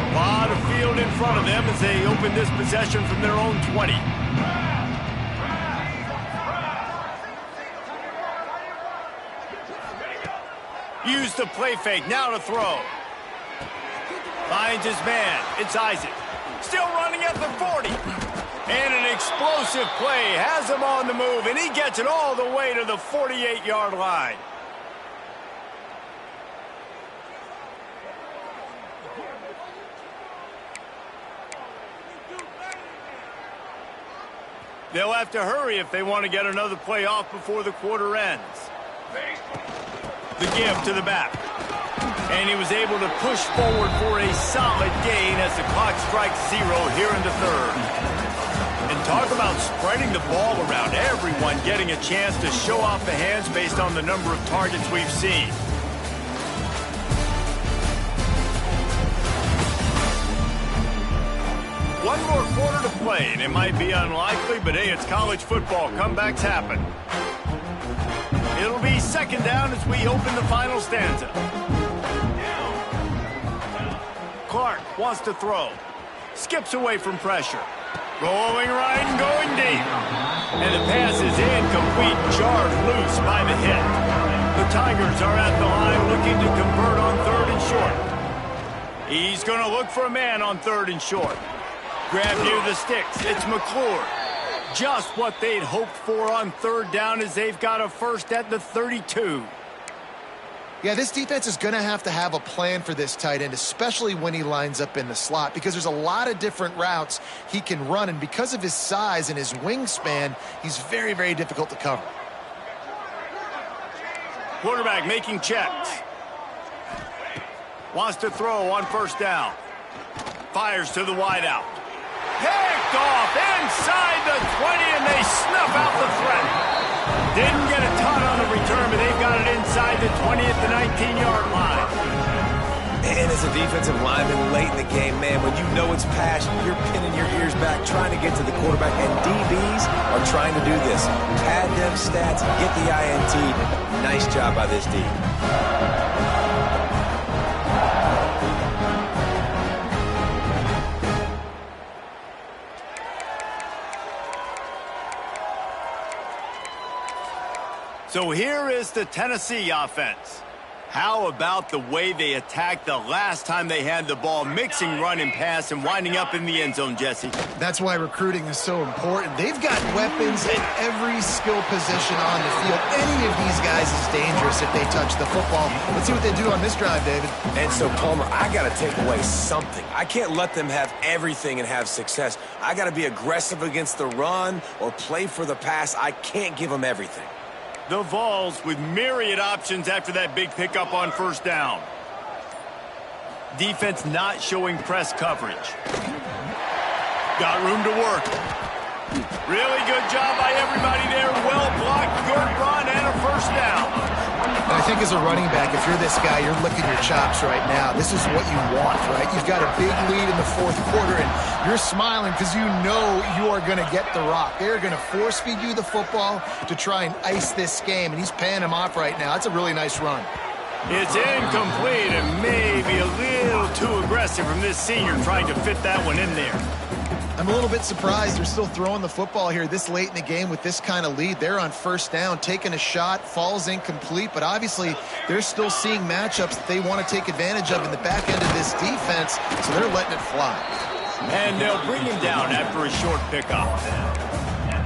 A lot of field in front of them as they open this possession from their own 20. Use the play fake. Now to throw. Finds his man. It's Isaac. Still running at the 40. And an explosive play has him on the move, and he gets it all the way to the 48-yard line. They'll have to hurry if they want to get another play off before the quarter ends. The give to the back. And he was able to push forward for a solid gain as the clock strikes 0 here in the third. And talk about spreading the ball around, everyone getting a chance to show off the hands based on the number of targets we've seen. One more quarter to play, and it might be unlikely, but hey, it's college football. Comebacks happen. It'll be 2nd down as we open the final stanza. Clark wants to throw. Skips away from pressure. Rolling right and going deep. And the pass is incomplete, jarred loose by the hit. The Tigers are at the line looking to convert on 3rd and short. He's going to look for a man on 3rd and short. Grab near the sticks. It's McClure. Just what they'd hoped for on 3rd down as they've got a first at the 32. Yeah, this defense is going to have a plan for this tight end, especially when he lines up in the slot, because there's a lot of different routes he can run, and because of his size and his wingspan, he's very, very difficult to cover. Quarterback making checks. Wants to throw on 1st down. Fires to the wideout. Picked off inside the 20, and they snuff out the threat. Didn't get a ton on the return, but they've got it inside the 20 at the 19-yard line. And as a defensive lineman late in the game, man, when you know it's pass, you're pinning your ears back, trying to get to the quarterback, and DBs are trying to do this. Pad them stats, get the INT. Nice job by this D. So here is the Tennessee offense. How about the way they attacked the last time they had the ball, mixing run and pass and winding up in the end zone, Jesse? That's why recruiting is so important. They've got weapons at every skill position on the field. Any of these guys is dangerous if they touch the football. Let's see what they do on this drive, David. And so, Palmer, I got to take away something. I can't let them have everything and have success. I got to be aggressive against the run or play for the pass. I can't give them everything. The Vols with myriad options after that big pickup on first down. Defense not showing press coverage. Got room to work. Really good job by everybody there. Well blocked, good run, and a first down. And I think as a running back, if you're this guy, you're licking your chops right now. This is what you want, right? You've got a big lead in the fourth quarter, and you're smiling because you know you are going to get the rock. They're going to force feed you the football to try and ice this game, and he's paying him off right now. That's a really nice run. It's incomplete and maybe a little too aggressive from this senior trying to fit that one in there. I'm a little bit surprised they're still throwing the football here this late in the game with this kind of lead. They're on first down, taking a shot, falls incomplete, but obviously they're still seeing matchups that they want to take advantage of in the back end of this defense, so they're letting it fly. And they'll bring him down after a short pickup.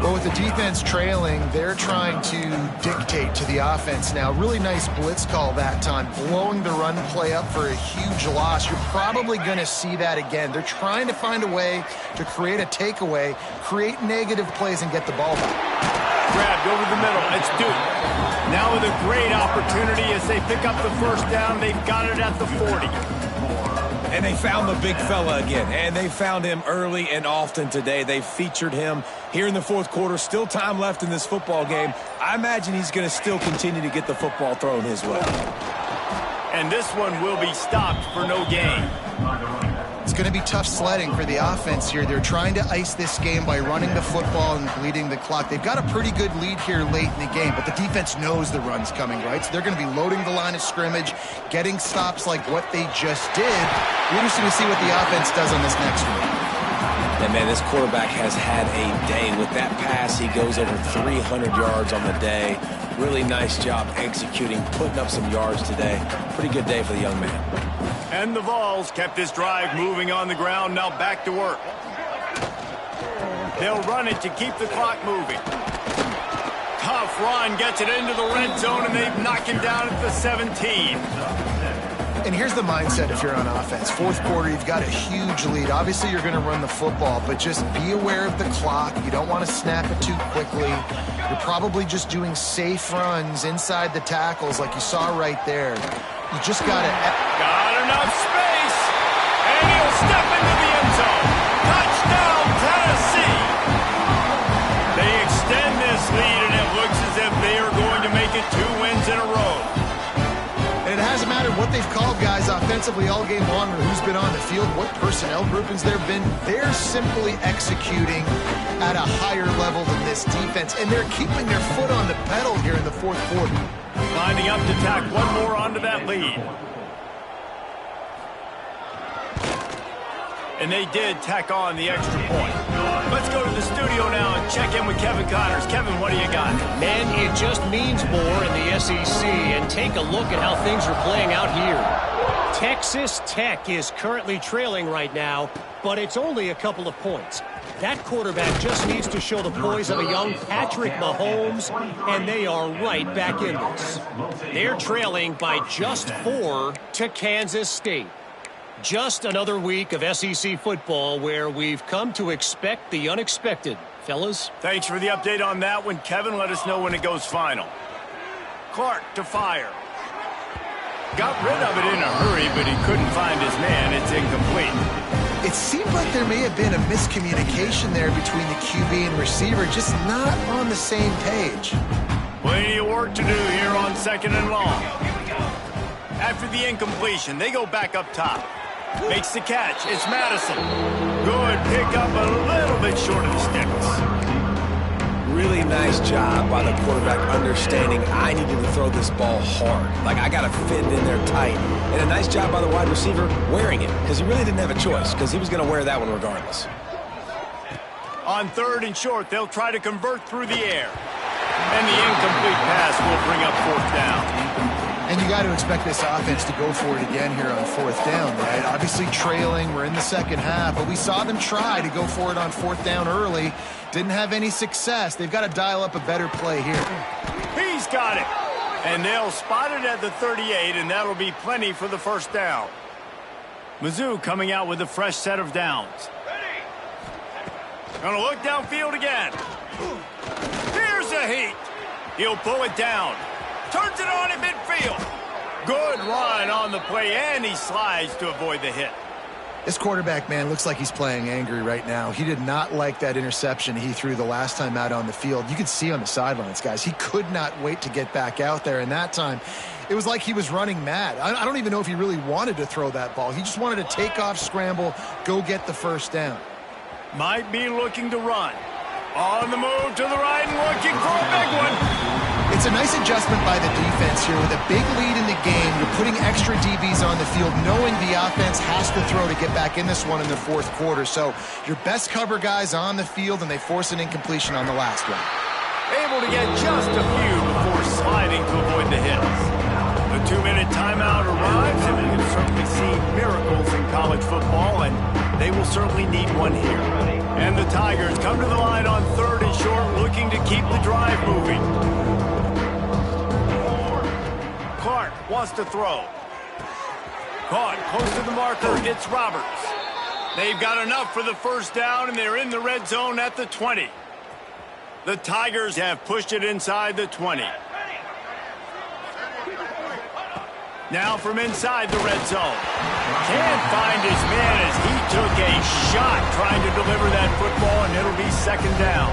Well, with the defense trailing, they're trying to dictate to the offense now. Really nice blitz call that time, blowing the run play up for a huge loss. You're probably going to see that again. They're trying to find a way to create a takeaway, create negative plays, and get the ball back. Grabbed over the middle. It's Duke. Now with a great opportunity as they pick up the first down. They've got it at the 40. And they found the big fella again, and they found him early and often today. They featured him here in the fourth quarter. Still time left in this football game. I imagine he's going to still continue to get the football thrown his way. And this one will be stopped for no gain. It's going to be tough sledding for the offense here. They're trying to ice this game by running the football and bleeding the clock. They've got a pretty good lead here late in the game, but the defense knows the run's coming, right? So they're going to be loading the line of scrimmage, getting stops like what they just did. We're interested to see what the offense does on this next one. And, man, this quarterback has had a day. With that pass, he goes over 300 yards on the day. Really nice job executing, putting up some yards today. Pretty good day for the young man. And the Vols kept this drive moving on the ground. Now back to work. They'll run it to keep the clock moving. Tough run, gets it into the red zone, and they've knocked him down at the 17. And here's the mindset if you're on offense. Fourth quarter, you've got a huge lead. Obviously, you're going to run the football, but just be aware of the clock. You don't want to snap it too quickly. You're probably just doing safe runs inside the tackles like you saw right there. You just got to... Got enough space, and he'll step into the end zone. Touchdown, Tennessee. They extend this lead, and it looks as if they are going to make it 2 wins in a row. And it hasn't mattered what they've called guys offensively all game long or who's been on the field, what personnel groupings there have been. They're simply executing at a higher level than this defense, and they're keeping their foot on the pedal here in the fourth quarter. Lining up to tack one more onto that lead. And they did tack on the extra point. Let's go to the studio now and check in with Kevin Connors. Kevin, what do you got? Man, it just means more in the SEC, and take a look at how things are playing out here. Texas Tech is currently trailing right now, but it's only a couple of points. That quarterback just needs to show the poise of a young Patrick Mahomes, and they are right back in this. They're trailing by just 4 to Kansas State. Just another week of SEC football where we've come to expect the unexpected. Fellas? Thanks for the update on that one, Kevin. Let us know when it goes final. Clark to fire. Got rid of it in a hurry, but he couldn't find his man. It's incomplete. It seemed like there may have been a miscommunication there between the QB and receiver, just not on the same page. Plenty of work to do here on 2nd and long. After the incompletion, they go back up top. Makes the catch. It's Madison. Good pickup, a little bit short of the sticks. Really nice job by the quarterback understanding I needed to throw this ball hard. Like, I got to fit it in there tight. And a nice job by the wide receiver wearing it, because he really didn't have a choice, because he was going to wear that one regardless. On 3rd and short, they'll try to convert through the air. And the incomplete pass will bring up 4th down. And you got to expect this offense to go for it again here on fourth down, right? Obviously trailing, we're in the second half, but we saw them try to go for it on fourth down early. Didn't have any success. They've got to dial up a better play here. He's got it. And they'll spot it at the 38, and that'll be plenty for the first down. Mizzou coming out with a fresh set of downs. Gonna look downfield again. Here's a heat. He'll pull it down. Turns it on in midfield. Good run on the play, and he slides to avoid the hit. This quarterback, man, looks like he's playing angry right now. He did not like that interception he threw the last time out on the field. You could see on the sidelines, guys. He could not wait to get back out there, and that time it was like he was running mad. I don't even know if he really wanted to throw that ball. He just wanted to take off, scramble, go get the first down. Might be looking to run. On the move to the right and looking for a big one. It's a nice adjustment by the defense here. With a big lead in the game, you're putting extra DBs on the field, knowing the offense has to throw to get back in this one in the fourth quarter. So your best cover guys on the field, and they force an incompletion on the last one. Able to get just a few before sliding to avoid the hits. The 2-minute timeout arrives, and we've certainly seen miracles in college football, and they will certainly need one here. And the Tigers come to the line on 3rd and short, looking to keep the drive moving. Clark wants to throw. Caught close to the marker. It's Roberts. They've got enough for the first down, and they're in the red zone at the 20. The Tigers have pushed it inside the 20. Now from inside the red zone. Can't find his man as he took a shot trying to deliver that football, and it'll be second down.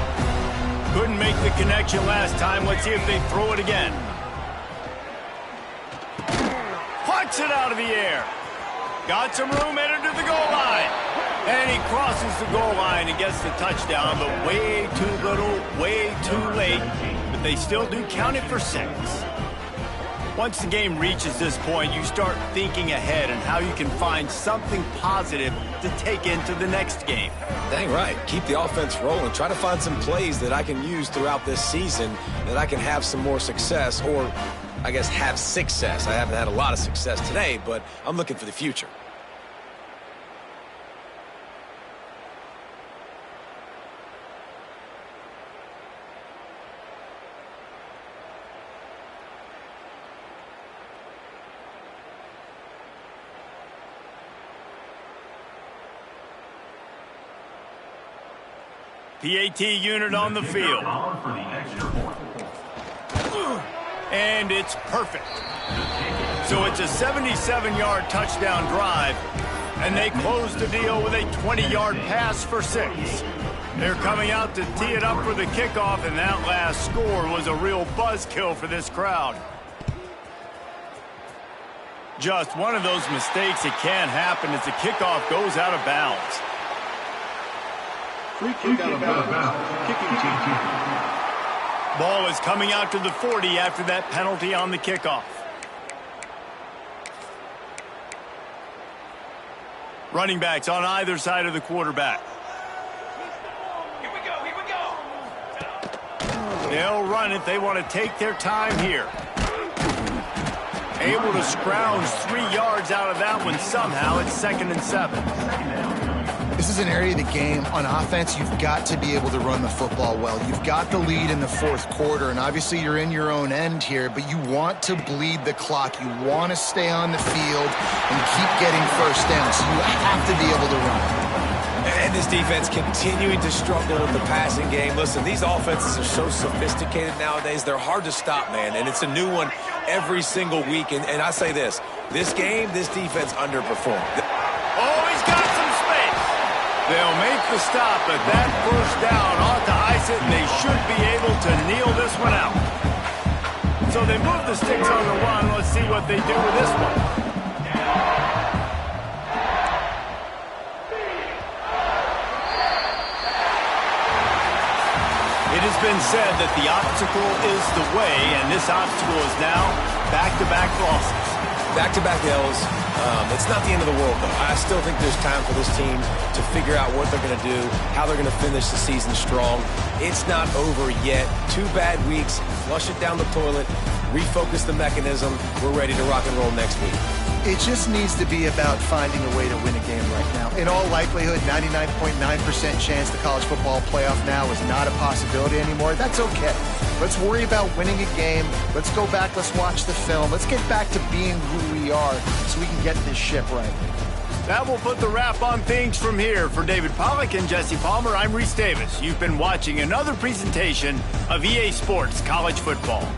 Couldn't make the connection last time. Let's see if they throw it again. Plucks it out of the air. Got some room headed to the goal line. And he crosses the goal line and gets the touchdown, but way too little, way too late. But they still do count it for 6. Once the game reaches this point, you start thinking ahead and how you can find something positive to take into the next game. Dang right. Keep the offense rolling. Try to find some plays that I can use throughout this season that I can have some more success, or I guess have success. I haven't had a lot of success today, but I'm looking for the future. PAT unit on the field. And it's perfect. So it's a 77-yard touchdown drive, and they close the deal with a 20-yard pass for 6. They're coming out to tee it up for the kickoff, and that last score was a real buzzkill for this crowd. Just one of those mistakes that can happen as the kickoff goes out of bounds. Free kick out of bounds. Kicking team. Ball is coming out to the 40 after that penalty on the kickoff. Running backs on either side of the quarterback. Here we go. They'll run it. They want to take their time here. Able to scrounge 3 yards out of that one somehow. It's 2nd and 7. This is an area of the game on offense you've got to be able to run the football well. You've got the lead in the fourth quarter, and obviously you're in your own end here, but you want to bleed the clock. You want to stay on the field and keep getting first down, so you have to be able to run. And this defense continuing to struggle with the passing game. Listen, these offenses are so sophisticated nowadays. They're hard to stop, man, and it's a new one every single week. And I say this game, this defense underperformed. Oh, he's got some space. They'll make the stop, but that first down ought to ice it, and they should be able to kneel this one out. So they move the sticks on the run. Let's see what they do with this one. It has been said that the obstacle is the way, and this obstacle is now back-to-back losses. Back-to-back L's. It's not the end of the world, though. I still think there's time for this team to figure out what they're going to do, how they're going to finish the season strong. It's not over yet. 2 bad weeks. Flush it down the toilet. Refocus the mechanism. We're ready to rock and roll next week. It just needs to be about finding a way to win a game right now. In all likelihood, 99.9% chance the college football playoff now is not a possibility anymore. That's okay. Let's worry about winning a game. Let's go back. Let's watch the film. Let's get back to being who we are so we can get this ship right. That will put the wrap on things from here. For David Pollack and Jesse Palmer, I'm Reese Davis. You've been watching another presentation of EA Sports College Football.